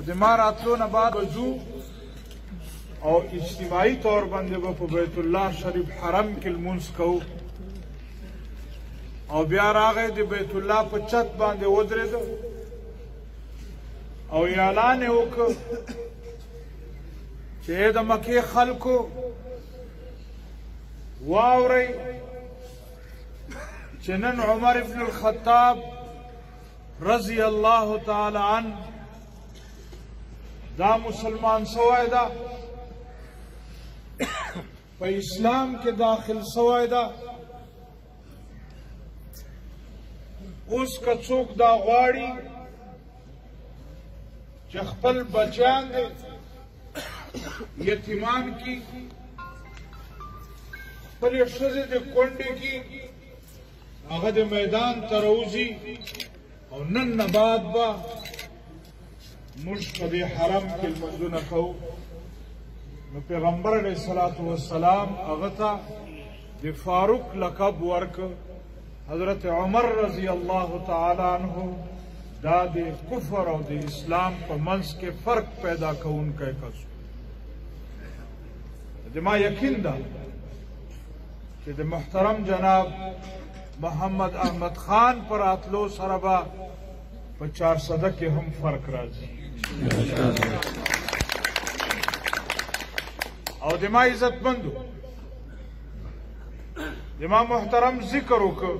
او د ما راتلو نه بعد به ځو او اجتماعي طور باندې به په بیت الله شریف حرم کې لمونځ کوو او بیا راغی د بیت الله په چت باندې ودرېده او اعلان یې وکړ چې د مکې خلکو واورئ چې نن عمر ابن الخطاب رضی الله تعالی عنه دا مسلمان سوی ده په اسلام کې داخل سوی ده اوس که څوک دا غواړي چې خپل بچیان دې یتیمان کی خپلې ښځې دې کونډې کی هغه د میدان ته راوځي او نن نه بعد به موږ په دې حرم کې لمونځونه کوو نو پیغمبر علیه الصلاة والسلام هغه ته د فاروق لقب ورکړ حضرت عمر رضی الله تعالی عنہ دا د کفر او د اسلام په منځ کې فرق پیدا کوونکی کس زما یقین ده چې د محترم جناب محمد احمد خان پر راتلو سره به په 400 کې هم فرق راځي او د ما عزتمندو د ما محترم ذکر وکړ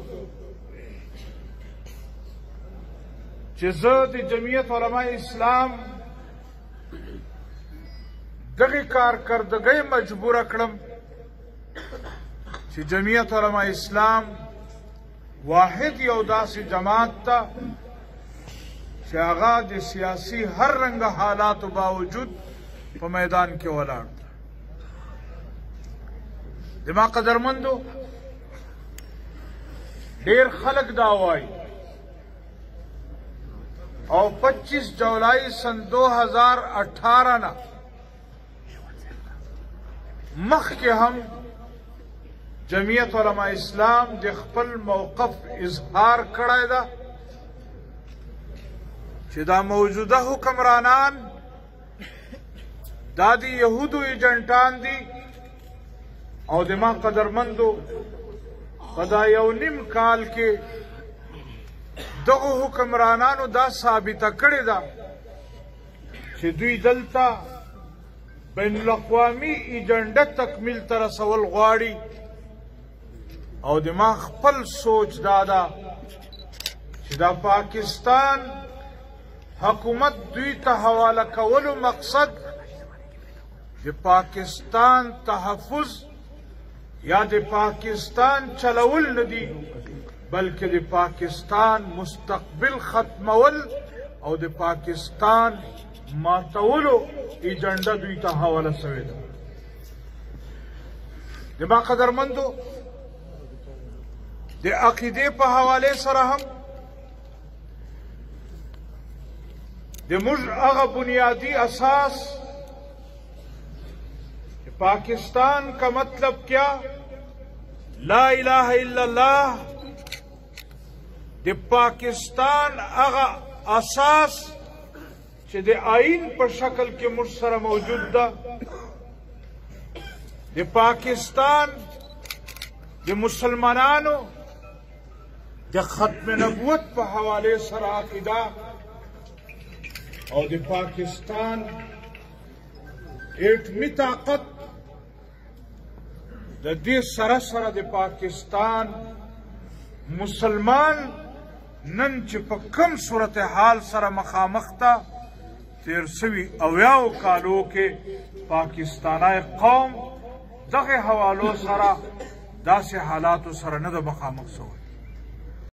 چې زه د جمعیت علماء اسلام دغه کارکردګۍ مجبوره کړم چې جمعیت علماء اسلام واحد یو داسې جماعت ته چې هغه د سیاسي هر رنګه حالاتو باوجود په میدان کې ولاړ د ما قدرمندو ډېر خلک دا وایي او 25 جولائی سن 2018 نه مخکې هم جمعیت علماء اسلام د خپل موقف اظهار کړی ده چې دا موجوده حکمرانان دا د یهودو ایجنټان دي او د ما قدرمندو په دا یو نیم کال کې دغه حکمرانانو دا ثابته کړې ده چې دوی دلته بین الاقوامي ایجنډه تکمیل ته رسول غواړي او د ما خپل سوچ دا ده چې دا پاکستان حکومت دوی ته حواله کولو مقصد د پاکستان تحفظ یا د پاکستان چلول نه دي بلکې د پاکستان مستقبل ختمول او د پاکستان ماتولو ایجنډه دوی ته حواله شوې ده د ما قدرمندو د عقیدې په حواله سره هم د موږ هغه بنیادی اساس पाकिस्तान का मतलब क्या ला इलाहा इल्लल्लाह د पाकिस्तान هغه اساس چې د آئین په شکل کې موږ سره موجود ده د پاکستان د مسلمانانو د ختم نبوت په حواله سره عقیده او د پاکستان ایټمی طاقت د دې سره سره د پاکستان مسلمان نن چې په کم صورتحال سره مخامخ ته تیر سوي اویاو کالو کې پاکستانی قوم دغه حوالو سره داسې حالاتو سره نه ده مخامخ شوی